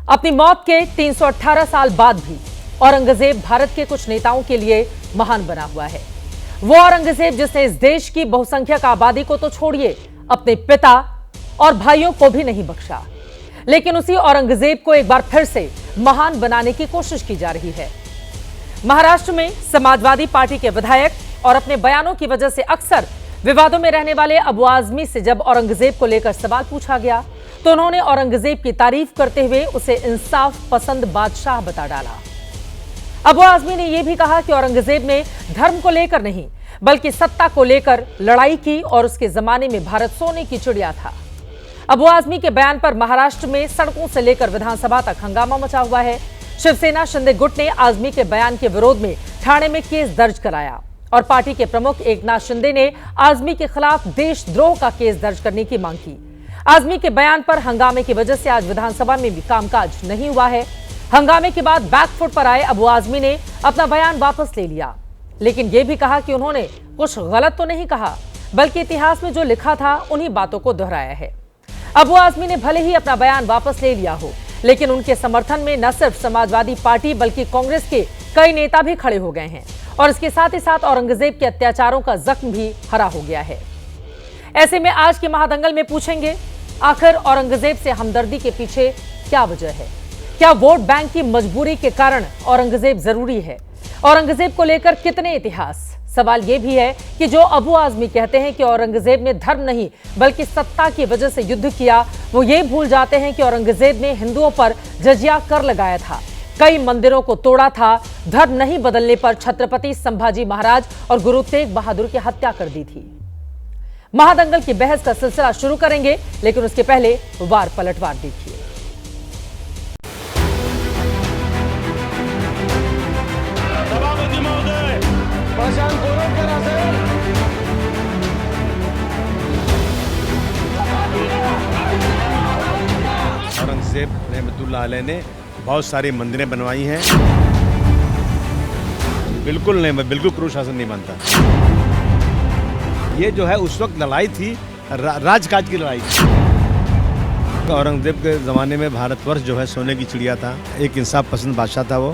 अपनी मौत के 318 साल बाद भी औरंगजेब भारत के कुछ नेताओं के लिए महान बना हुआ है। वो औरंगजेब जिसने इस देश की बहुसंख्यक आबादी को तो छोड़िए, अपने पिता और भाइयों को भी नहीं बख्शा। लेकिन उसी औरंगजेब को एक बार फिर से महान बनाने की कोशिश की जा रही है। महाराष्ट्र में समाजवादी पार्टी के विधायक और अपने बयानों की वजह से अक्सर विवादों में रहने वाले अबू आजमी से जब औरंगजेब को लेकर सवाल पूछा गया तो उन्होंने औरंगजेब की तारीफ करते हुए उसे इंसाफ पसंद बादशाह बता डाला। अबू आजमी ने यह भी कहा कि औरंगजेब ने धर्म को लेकर नहीं बल्कि सत्ता को लेकर लड़ाई की और उसके जमाने में भारत सोने की चिड़िया था। अबू आजमी के बयान पर महाराष्ट्र में सड़कों से लेकर विधानसभा तक हंगामा मचा हुआ है। शिवसेना शिंदे गुट ने आजमी के बयान के विरोध में ठाणे में केस दर्ज कराया और पार्टी के प्रमुख एकनाथ शिंदे ने आजमी के खिलाफ देशद्रोह का केस दर्ज करने की मांग की। आजमी के बयान पर हंगामे की वजह से आज विधानसभा में भी कामकाज नहीं हुआ है। हंगामे के बाद बैकफुट पर आए अबू आजमी ने अपना बयान वापस ले लिया, लेकिन यह भी कहा कि उन्होंने कुछ गलत तो नहीं कहा बल्कि इतिहास में जो लिखा था उन्हीं बातों को दोहराया है। अबू आजमी ने भले ही अपना बयान वापस ले लिया हो, लेकिन उनके समर्थन में न सिर्फ समाजवादी पार्टी बल्कि कांग्रेस के कई नेता भी खड़े हो गए हैं और इसके साथ ही साथ औरंगजेब के अत्याचारों का जख्म भी हरा हो गया है। ऐसे में आज के महादंगल में पूछेंगे, आखिर औरंगजेब से हमदर्दी के पीछे क्या वजह है? क्या वोट बैंक की मजबूरी के कारण औरंगजेब जरूरी है? औरंगजेब को लेकर कितने इतिहास? सवाल यह भी है कि जो अबू आजमी कहते हैं कि औरंगजेब ने धर्म नहीं बल्कि सत्ता की वजह से युद्ध किया, वो ये भूल जाते हैं कि औरंगजेब ने हिंदुओं पर जजिया कर लगाया था, कई मंदिरों को तोड़ा था, धर्म नहीं बदलने पर छत्रपति संभाजी महाराज और गुरु तेग बहादुर की हत्या कर दी थी। महादंगल की बहस का सिलसिला शुरू करेंगे, लेकिन उसके पहले वार पलटवार देखिए। औरंगजेब रहमतुल्लाह अलैह ने बहुत सारी मंदिरें बनवाई हैं। बिल्कुल नहीं, मैं बिल्कुल क्रूर शासन नहीं मानता। ये जो है उस वक्त लड़ाई थी, राजकाज की लड़ाई थी। औरंगजेब के ज़माने में भारतवर्ष जो है सोने की चिड़िया था, एक इंसाफ पसंद बादशाह था वो।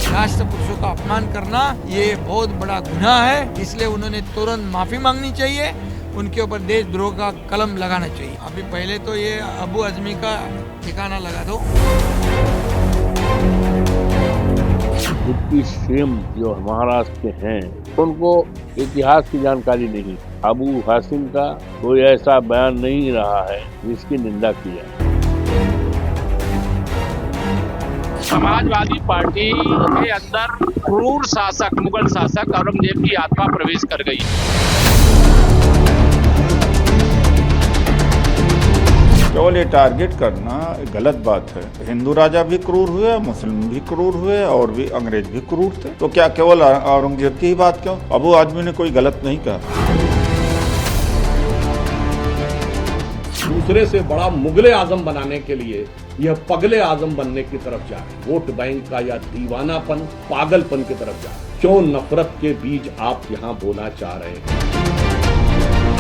राष्ट्र पुरुषों का अपमान करना ये बहुत बड़ा गुनाह है, इसलिए उन्होंने तुरंत माफी मांगनी चाहिए, उनके ऊपर देशद्रोह का कलम लगाना चाहिए। अभी पहले तो ये अबू आजमी का ठिकाना लगा दो। डिप्टी सीएम जो महाराष्ट्र के हैं उनको इतिहास की जानकारी नहीं। अबू हासिम का कोई ऐसा बयान नहीं रहा है जिसकी निंदा की जाए। समाजवादी पार्टी के अंदर क्रूर शासक, मुगल शासक औरंगजेब की आत्मा प्रवेश कर गई। केवल ये टारगेट करना गलत बात है। हिंदू राजा भी क्रूर हुए, मुस्लिम भी क्रूर हुए और भी अंग्रेज भी क्रूर थे, तो क्या केवल औरंगजेब की ही बात क्यों? अबू आजमी ने कोई गलत नहीं कहा। दूसरे से बड़ा मुगले आजम बनाने के लिए यह पगले आजम बनने की तरफ जा रहे, वोट बैंक का या दीवानापन, पागलपन की तरफ जा रहे। क्यों नफरत के बीज आप यहाँ बोना चाह रहे हैं?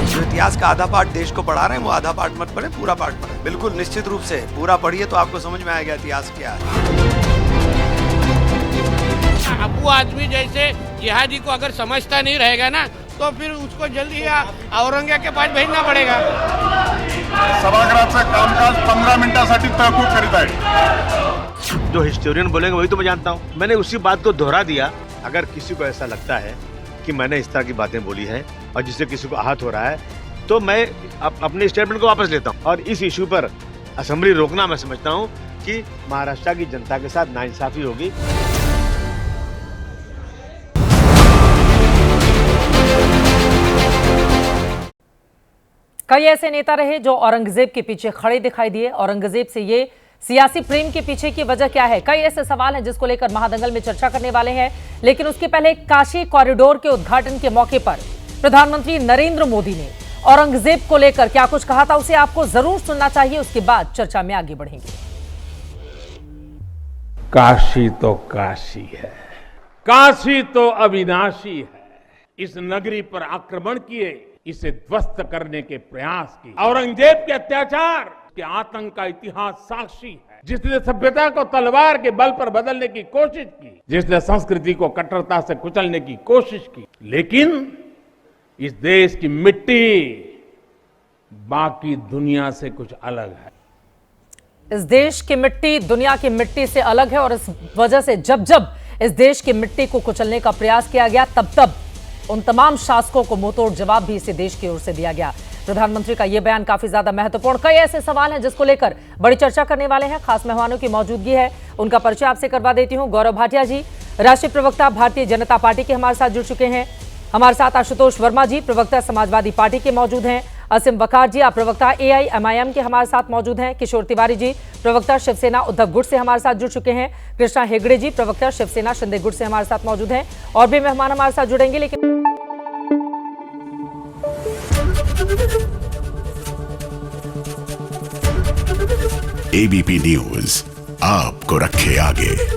जो इतिहास का आधा पार्ट देश को पढ़ा रहे हैं वो आधा पार्ट मत पढ़े, पूरा पार्ट पढ़े। बिल्कुल निश्चित रूप से पूरा पढ़िए तो आपको समझ में आएगा इतिहास क्या है। अबू आजमी जैसे जिहादी को अगर समझता नहीं रहेगा ना तो फिर उसको जल्दी औरंगजेब के पास भेजना पडेगा। सभागृहाचं कामकाज 15 मिनिटांसाठी तहकूब करीत आहे। जो हिस्टोरियन बोलेंगे वही तो मैं जानता हूँ। मैंने उसी बात को दोहरा दिया। अगर किसी को ऐसा लगता है कि मैंने इस तरह की बातें बोली हैं और जिससे किसी को आहत हो रहा है तो मैं अपने स्टेटमेंट को वापस लेता हूँ। और इस इशू पर असेंबली रोकना मैं समझता हूँ कि महाराष्ट्र की जनता के साथ नाइंसाफी होगी। कई ऐसे नेता रहे जो औरंगजेब के पीछे खड़े दिखाई दिए। औरंगजेब से ये सियासी प्रेम के पीछे की वजह क्या है? कई ऐसे सवाल हैं जिसको लेकर महादंगल में चर्चा करने वाले हैं, लेकिन उसके पहले काशी कॉरिडोर के उद्घाटन के मौके पर प्रधानमंत्री नरेंद्र मोदी ने औरंगजेब को लेकर क्या कुछ कहा था, उसे आपको जरूर सुनना चाहिए। उसके बाद चर्चा में आगे बढ़ेंगे। काशी तो काशी है, काशी तो अविनाशी है। इस नगरी पर आक्रमण किए इसे ध्वस्त करने के प्रयास किए। औरंगजेब के अत्याचार के आतंक का इतिहास साक्षी है, जिसने सभ्यता को तलवार के बल पर बदलने की कोशिश की, जिसने संस्कृति को कट्टरता से कुचलने की कोशिश की, लेकिन इस देश की मिट्टी बाकी दुनिया से कुछ अलग है। इस देश की मिट्टी दुनिया की मिट्टी से अलग है और इस वजह से जब जब इस देश की मिट्टी को कुचलने का प्रयास किया गया तब तब उन तमाम शासकों को मुंहतोड़ जवाब भी इसे देश की ओर से दिया गया। प्रधानमंत्री का यह बयान काफी ज्यादा महत्वपूर्ण, कई ऐसे सवाल हैं जिसको लेकर बड़ी चर्चा करने वाले हैं। खास मेहमानों की मौजूदगी है, उनका परिचय आपसे करवा देती हूं। गौरव भाटिया जी, राष्ट्रीय प्रवक्ता भारतीय जनता पार्टी के हमारे साथ जुड़ चुके हैं। हमारे साथ आशुतोष वर्मा जी, प्रवक्ता समाजवादी पार्टी के मौजूद हैं। असीम वकार जी, आप प्रवक्ता AIMIM के हमारे साथ मौजूद हैं। किशोर तिवारी जी, प्रवक्ता शिवसेना उद्धव गुट से हमारे साथ जुड़ चुके हैं। कृष्णा हेगड़े जी, प्रवक्ता शिवसेना शिंदे गुट से हमारे साथ मौजूद हैं। और भी मेहमान हमारे साथ जुड़ेंगे, लेकिन ABP न्यूज आपको रखे आगे।